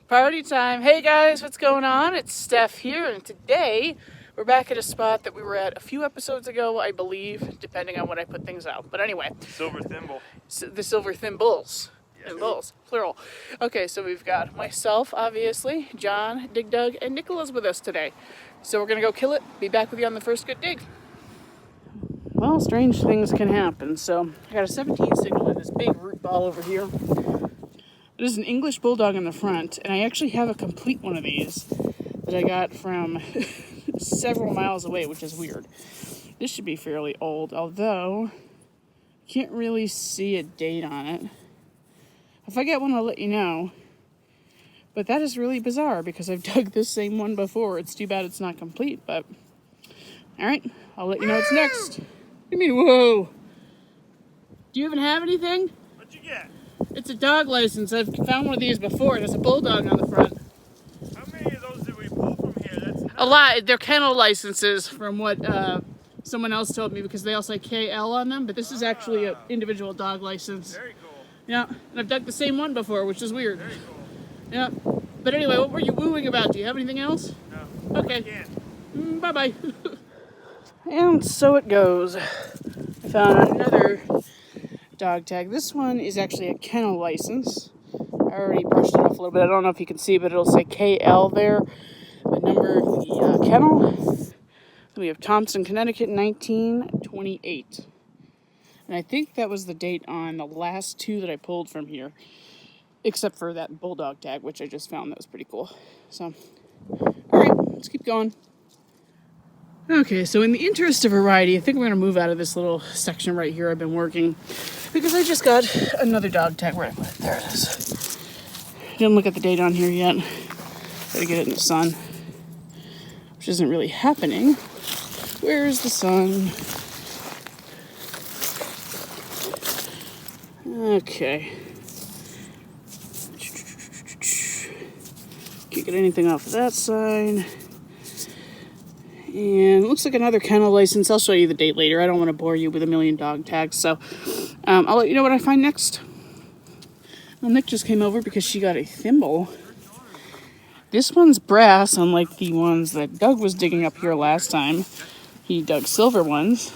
Party time. Hey guys, what's going on? It's Steph here, and today we're back at a spot that we were at a few episodes ago, I believe, depending on when I put things out. But anyway. Silver thimble. The silver thimbles. Yes. Thimbles, plural. Okay, so we've got myself, obviously, John, Dig Dug, and Nicola's with us today. So we're going to go kill it. Be back with you on the first good dig. Well, strange things can happen. So I got a 17 signal in this big root ball over here. There's an English bulldog in the front, and I actually have a complete one of these that I got from several miles away, which is weird. This should be fairly old, although I can't really see a date on it. If I get one, I'll let you know. But that is really bizarre because I've dug this same one before. It's too bad it's not complete, but all right, I'll let you know what's next. What do you mean, whoa? Do you even have anything? What'd you get? It's a dog license. I've found one of these before. There's a bulldog on the front. How many of those did we pull from here? That's A lot. They're kennel licenses from what someone else told me because they all say KL on them, but this is actually an individual dog license. very cool. Yeah, and I've dug the same one before, which is weird. Very cool. Yeah. But anyway, what were you wooing about? Do you have anything else? No. Okay. I can't. Bye-bye. And so it goes. I found another dog tag. This one is actually a kennel license. I already brushed it off a little bit. I don't know if you can see, but it'll say KL there. The number of the kennel. We have Thompson, Connecticut, 1928. And I think that was the date on the last two that I pulled from here. Except for that bulldog tag, which I just found. That was pretty cool. So, alright, let's keep going. Okay, so in the interest of variety, I think we're going to move out of this little section right here I've been working. Because I just got another dog tag. Where did I put it? There it is. Didn't look at the date on here yet. Gotta get it in the sun. Which isn't really happening. Where's the sun? Okay. Can't get anything off of that side. And it looks like another kennel license. I'll show you the date later. I don't want to bore you with a million dog tags. So I'll let you know what I find next. Well, Nick just came over because she got a thimble. This one's brass, unlike the ones that Doug was digging up here last time. He dug silver ones.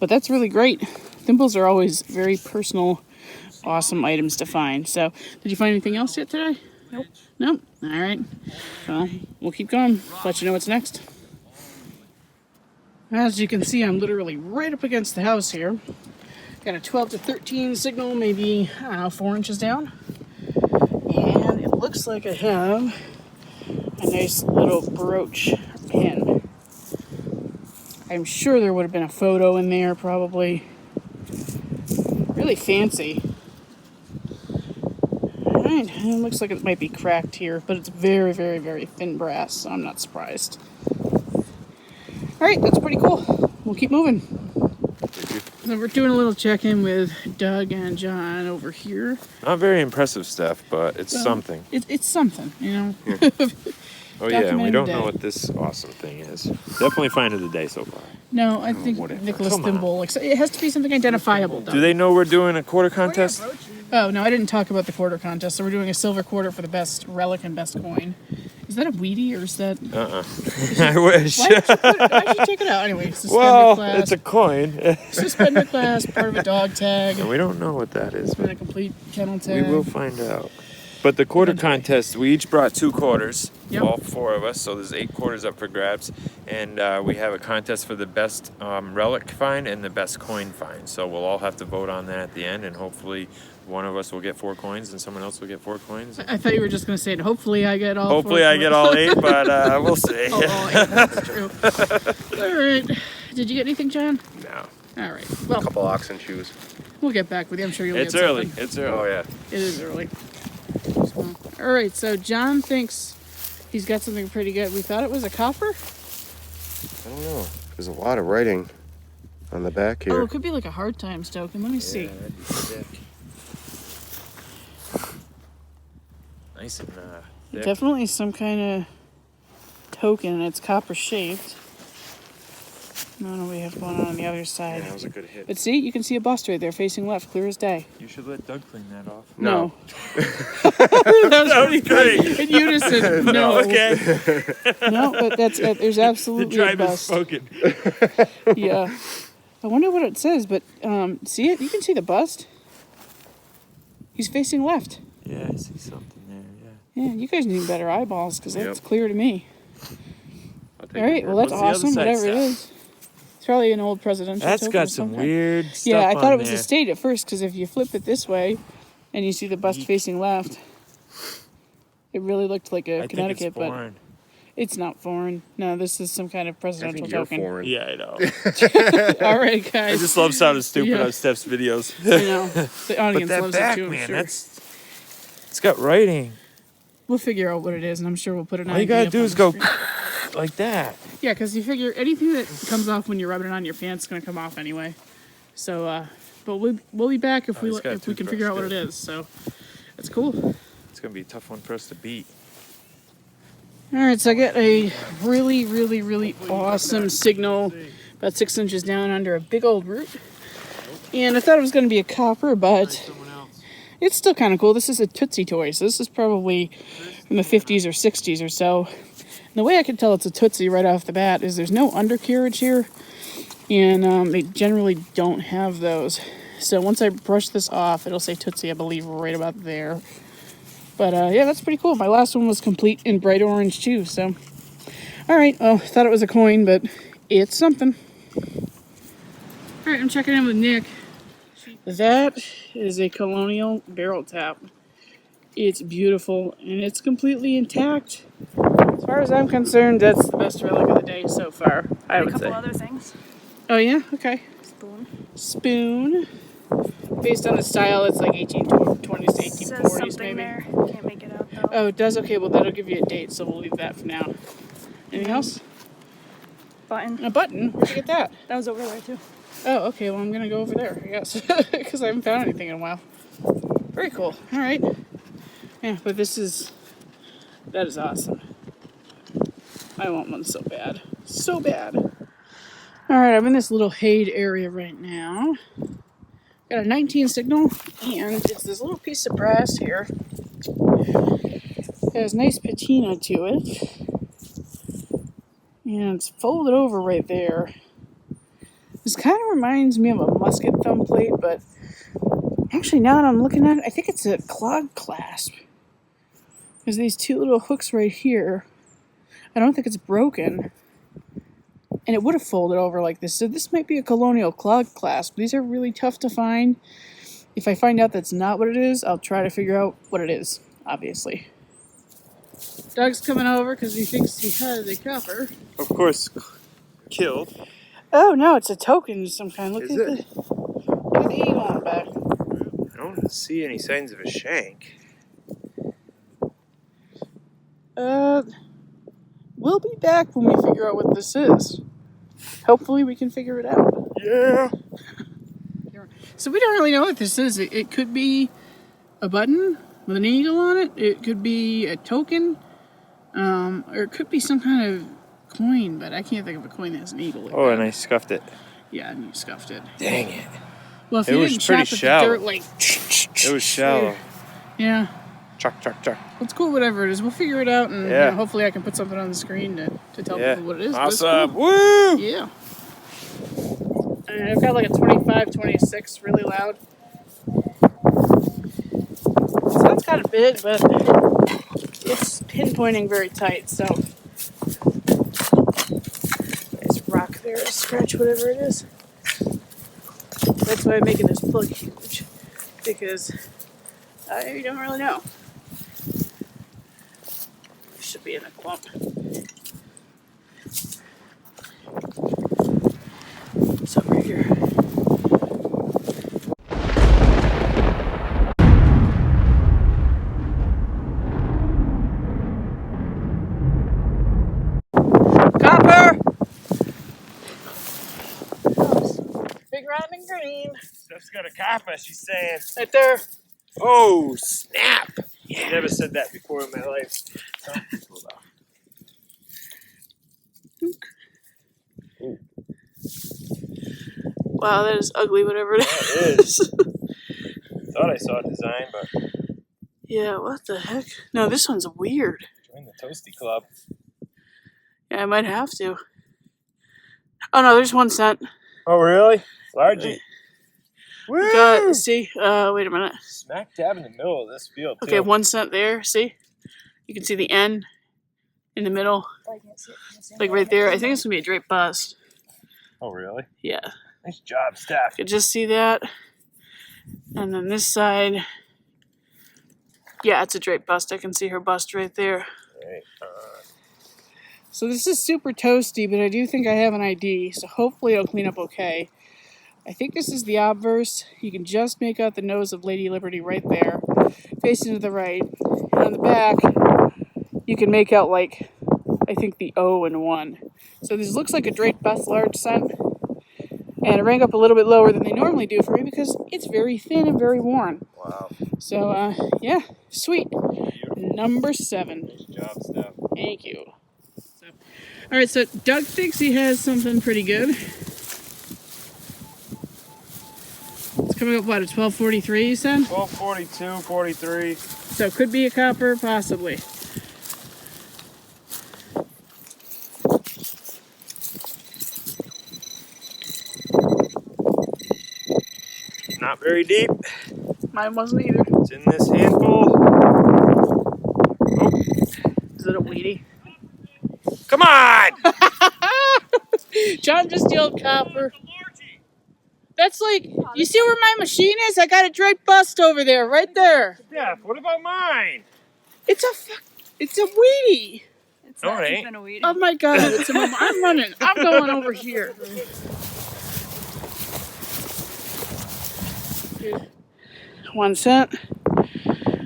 But that's really great. Thimbles are always very personal, awesome items to find. So, did you find anything else yet today? Nope. Nope. All right. Well, we'll keep going. Let you know what's next. As you can see, I'm literally right up against the house here. Got a 12 to 13 signal, maybe, I don't know, 4 inches down. And it looks like I have a nice little brooch pin. I'm sure there would have been a photo in there, probably. Really fancy. Alright, it looks like it might be cracked here, but it's very, very, very thin brass, so I'm not surprised. Alright, that's pretty cool. We'll keep moving. So we're doing a little check-in with Doug and John over here. Not very impressive stuff, but it's something. It's something, you know. Yeah. Oh yeah, and we don't Documented know what this awesome thing is. Definitely find of the day so far. No, I think whatever. Nicholas Come on. Thimble. Like, it has to be something identifiable, Doug. Do they know we're doing a quarter contest? Oh, no, I didn't talk about the quarter contest. So we're doing a silver quarter for the best relic and best coin. Is that a Wheatie or is that... I wish. Why'd you take it out? Anyway, suspender Well, class. it's a coin. Suspender class, part of a dog tag. And we don't know what that is, And a but complete kennel we tag. will find out. But the quarter contest, we each brought 2 quarters, Yep. all 4 of us, so there's 8 quarters up for grabs. And we have a contest for the best relic find and the best coin find. So we'll all have to vote on that at the end, and hopefully one of us will get 4 coins and someone else will get 4 coins. I thought you were just going to say it. Hopefully I get all Hopefully 4 I get all 8, but we'll see. all 8, that's true. All right. Did you get anything, John? No. All right. Well, A couple oxen shoes. we'll get back with you. I'm sure you'll It's get early. something. It's early. Oh, yeah. It is early. All right, so John thinks he's got something pretty good. We thought it was a copper? I don't know. There's a lot of writing on the back Oh, here. it could be like a hard times token. Let me see. that'd be sick. Nice and thick. Definitely some kind of token. It's copper shaped. No, we have one on the other side. Yeah, that was a good hit. But see, you can see a bust right there facing left, clear as day. You should let Doug clean that off. No. That was great. in unison. No. Okay. No, but there's The absolutely a tribe has bust. spoken. Yeah. I wonder what it says, but see it? You can see the bust. He's facing left. Yeah, I see something there. Yeah. Yeah, you guys need better eyeballs because that's Yep. clear to me. I'll take All right, it. well, that's What's the other awesome, side whatever it stuff? is. It's probably an old presidential That's token got of some kind. weird stuff Yeah, I thought on it was there. a state at first because if you flip it this way and you see the bust facing left, it really looked like a I think Connecticut, it's foreign. but it's not foreign. No, this is some kind of I presidential think you're token. foreign. Yeah, I know. All right, I guys. just love sounding stupid Yeah. on Steph's videos. I know. The But audience that loves back, it too, I'm man, sure. it's got writing. We'll figure out what it is, and I'm sure we'll put it on. All you gotta do is go like that. Yeah, because you figure anything that comes off when you're rubbing it on your pants is going to come off anyway. So, but we'll be back if he's got a we can figure out what it toothbrush, is. So, that's cool. It's gonna be a tough one for us to beat. All right, so I got a really, really, really awesome signal about 6 inches down under a big old root. And I thought it was going to be a copper, but it's still kind of cool. This is a Tootsie Toy, so this is probably from the 50s or 60s or so. And the way I can tell it's a Tootsie right off the bat is there's no undercarriage here, and they generally don't have those. So once I brush this off, it'll say Tootsie, I believe, right about there. But yeah, that's pretty cool. My last one was complete in bright orange too, so. All right, well, thought it was a coin, but it's something. All right, I'm checking in with Nick. That is a Colonial barrel tap. It's beautiful, and it's completely intact. As far as I'm concerned, that's the best relic of the day so far, I would say. A couple other things. Oh yeah? Okay. Spoon. Spoon. Based on the style, it's like 1820s to Says 1840s something maybe. there. Can't make it out though. Oh, it does? Okay, well that'll give you a date, so we'll leave that for now. Anything else? Button. A button? Where'd you get that? That was over there too. Oh, okay, well I'm gonna go over there, I guess. Because I haven't found anything in a while. Very cool. Alright. Yeah, but that is awesome. I want one so bad. So bad. Alright, I'm in this little Hade area right now. Got a 19 signal, and it's this little piece of brass here. It has nice patina to it. And it's folded over right there. This kind of reminds me of a musket thumb plate, but actually now that I'm looking at it, I think it's a clog clasp. There's these two little hooks right here. I don't think it's broken. And it would have folded over like this. So this might be a Colonial clog clasp. These are really tough to find. If I find out that's not what it is, I'll try to figure out what it is, obviously. Doug's coming over because he thinks he has a copper. Of course, killed. Oh no, it's a token of some kind. Look Is at it? look at the eagle on the back. I don't see any signs of a shank. We'll be back when we figure out what this is. Hopefully we can figure it out. Yeah. So we don't really know what this is. It could be a button with an eagle on it. It could be a token. Or it could be some kind of coin, but I can't think of a coin that has an eagle. Like Oh, that. and I scuffed it. Yeah, and you scuffed it. Dang it. Well, if It you was didn't pretty chop at shallow. the dirt like... It was shallow. Yeah. Chuck, chuck, chuck. It's cool, whatever it is. We'll figure it out, and Yeah. hopefully I can put something on the screen to tell Yeah. people what it is. but it's Awesome. cool. Woo! Yeah. And I've got like a 25, 26, really loud. It sounds kind of big, but it's pinpointing very tight, so. Nice rock there to scratch whatever it is. That's why I'm making this plug huge, because I don't really know. Should be in a clump. It's over here. Copper! Big round and green. Steph's got a copper, she's saying. Right there. Oh, snap! Never said that before in my life. Wow, that is ugly, whatever it It is. Thought I saw a design, but Yeah, what the heck? No, this one's weird. join the Toasty Club. Yeah, I might have to. Oh no, there's 1 cent. Oh, really? Largy. We got, see, wait a minute. Smack dab in the middle of this field, too. Okay, 1 cent there, see? You can see the N in the middle. Like right there. I think it's gonna be a draped bust. Oh, really? Yeah. Nice job, Stef. You can just see that. And then this side, yeah, it's a draped bust. I can see her bust right there. Right. So this is super toasty, but I do think I have an ID, so hopefully it'll clean up okay. I think this is the obverse. You can just make out the nose of Lady Liberty right there, facing to the right. And on the back, you can make out, like, I think the O and 1. So this looks like a draped bust large cent. And it rang up a little bit lower than they normally do for me because it's very thin and very worn. Wow. So, yeah, sweet. Beautiful. Number 7. Nice job, Stef. Thank you. All right, so Doug thinks he has something pretty good. It's coming up, what, at 12:43, you said? 12:42, 43. So it could be a copper, possibly. Not very deep. Mine wasn't either. It's in this handful. Oh, Is it a Wheatie? come on! John just yelled copper. That's like, you see where my machine is? I got a draped bust over there, right there. Stef, what about mine? It's a Wheatie. It's No, not it ain't. even a weed. Oh my God, it's a moment. I'm running. I'm going over here. 1 cent.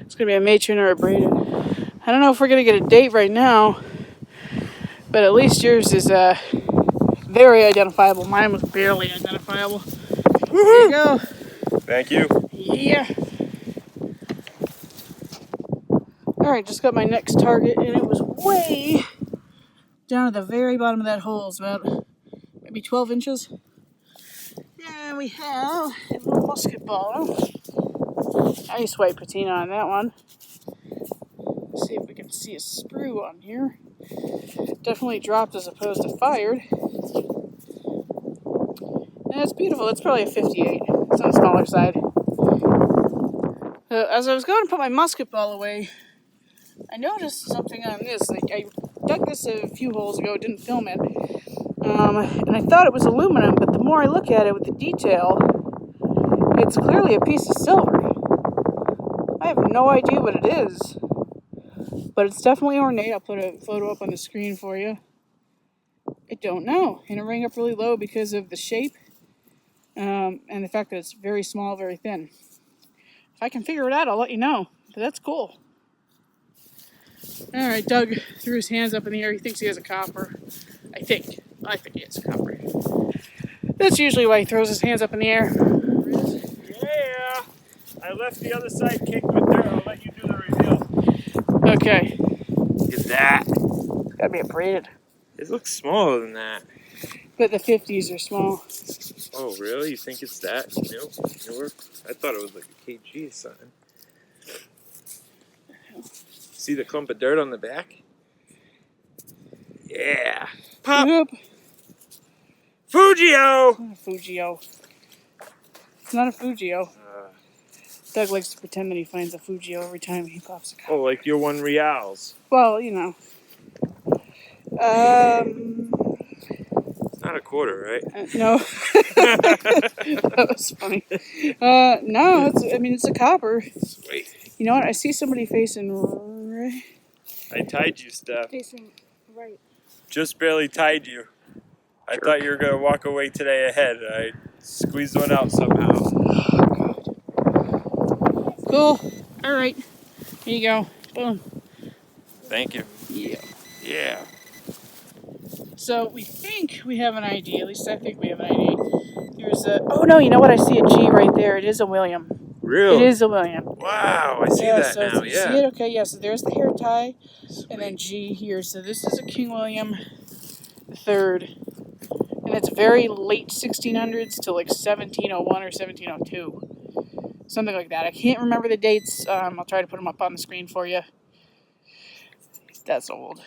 It's gonna be a matron or a braided. I don't know if we're gonna get a date right now, but at least yours is very identifiable. Mine was barely identifiable. There you go. Thank you. Yeah. All right, just got my next target, and it was way down at the very bottom of that hole. It's about maybe 12 inches. And we have a little musket ball. Nice white patina on that one. Let's see if we can see a sprue on here. Definitely dropped as opposed to fired. And it's beautiful. It's probably a 58. It's on the smaller side. As I was going to put my musket ball away, I noticed something on this. I dug this a few holes ago, didn't film it. And I thought it was aluminum, but the more I look at it with the detail, it's clearly a piece of silver. I have no idea what it is, but it's definitely ornate. I'll put a photo up on the screen for you. I don't know. And it rang up really low because of the shape and the fact that it's very small, very thin. If I can figure it out, I'll let you know. But that's cool. All right, Doug threw his hands up in the air. He thinks he has a copper. I think he has a copper. That's usually why he throws his hands up in the air. Yeah. I left the other side caked with dirt. I'll let you do the reveal. Okay. Look at that. Gotta be a braided. It looks smaller than that. But the 50s are small. Oh, really? You think it's that newer? I thought it was like a kg or something. See the clump of dirt on the back? Yeah. Pop! Whoop. Fujio! Not a Fujio. It's not a Fujio. Doug likes to pretend that he finds a Fujio every time he pops a copper. Oh, like your 1 reals. Well, you know. It's not a quarter, right? No. That was funny. No, it's a copper. Sweet. You know what? I see somebody facing right. I tied you, Stef. Facing right. Just barely tied you. I thought you were going to walk away today ahead. I squeezed one out somehow. Cool. All right. Here you go. Boom. Thank you. Yeah. Yeah. So we think we have an ID. At least I think we have an ID. There's a. Oh no! You know what? I see a G right there. It is a William. Really? It is a William. Wow, I see that so now, you yeah. See it? Okay, yeah. So there's the hair tie, Sweet. and then G here. So this is a King William III, and it's very late 1600s to like 1701 or 1702. Something like that. I can't remember the dates. I'll try to put them up on the screen for you. That's old.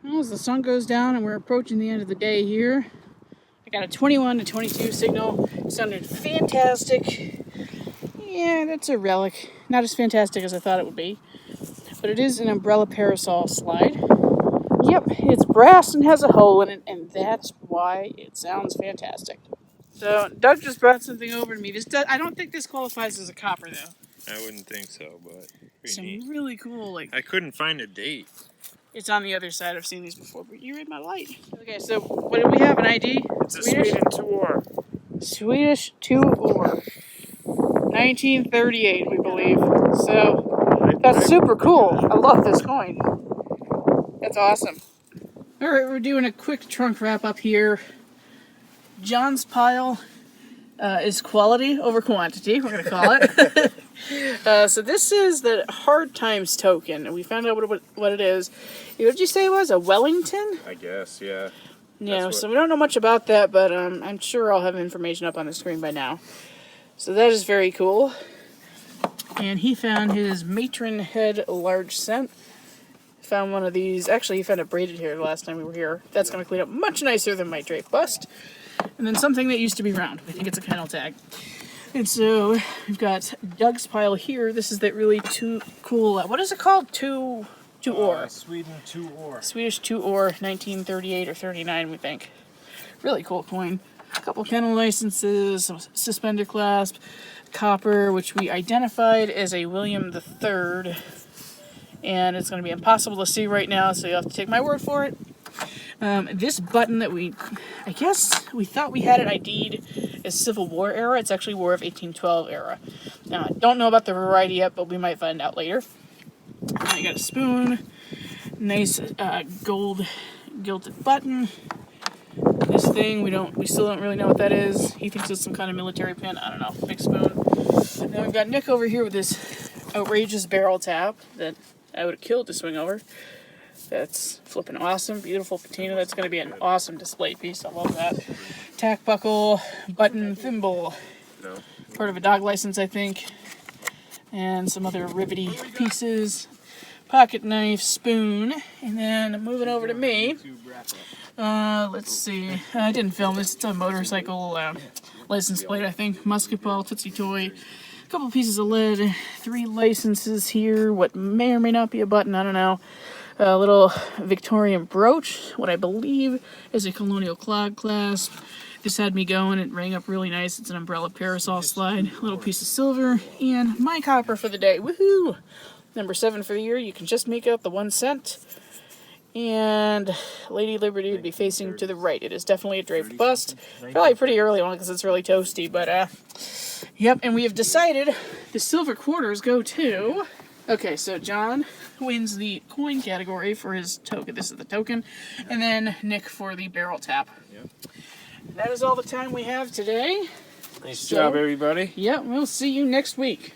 Well, as the sun goes down and we're approaching the end of the day here, I got a 21 to 22 signal. It sounded fantastic. Yeah, that's a relic. Not as fantastic as I thought it would be. But it is an umbrella parasol slide. Yep, it's brass and has a hole in it, and that's why it sounds fantastic. So, Doug just brought something over to me. I don't think this qualifies as a copper, though. I wouldn't think so, but pretty Some neat. really cool, like... I couldn't find a date. It's on the other side. I've seen these before, but you read my light. Okay, so what do we have? An ID? It's a Sweden 2-oar. Swedish 2-oar. 1938, we believe. So, that's super cool. I love this coin. That's awesome. Alright, we're doing a quick trunk wrap up here. John's pile is quality over quantity, we're going to call it. So this is the Hard Times token, and we found out what it is. What did you say it was? A Wellington? I guess, yeah. Yeah, so we don't know much about that, but I'm sure I'll have information up on the screen by now. So that is very cool. And he found his matron head large cent. Found one of these. Actually, he found it braided here the last time we were here. That's going to clean up much nicer than my drape bust. And then something that used to be round. I think it's a kennel tag. And so we've got Doug's pile here. This is that really cool. What is it called? Two oar. Sweden 2-oar. Swedish 2-oar, 1938 or 39, we think. Really cool coin. A couple kennel licenses, some suspender clasp, copper, which we identified as a William III. And it's going to be impossible to see right now, so you'll have to take my word for it. This button that I guess we thought we had it ID'd as Civil War era. It's actually War of 1812 era. Now, I don't know about the variety yet, but we might find out later. I got a spoon, nice gold gilded button. This thing, we still don't really know what that is. He thinks it's some kind of military pin. I don't know. Big spoon. And then we've got Nick over here with this outrageous barrel tap that I would have killed to swing over. That's flipping awesome. Beautiful patina. That's going to be an awesome display piece. I love that. Tack buckle, button, thimble. No. Part of a dog license, I think. And some other rivety pieces. Pocket knife, spoon. And then moving over to me. Let's see. I didn't film this. It's a motorcycle license plate, I think. Musket ball, Tootsie Toy. A couple pieces of lead. 3 licenses here. What may or may not be a button. I don't know. A little Victorian brooch. What I believe is a Colonial clog clasp. This had me going. It rang up really nice. It's an umbrella parasol slide. A little piece of silver. And my copper for the day. Woohoo! Number 7 for the year. You can just make out the 1 cent. And Lady Liberty would be facing to the right. It is definitely a draped bust. Probably a pretty early one because it's really toasty. But, yep. And we have decided the silver quarters go to... Okay, so John wins the coin category for his token. This is the token. And then Nick for the barrel tap. Yep. That is all the time we have today. Nice job, everybody. Yeah, we'll see you next week.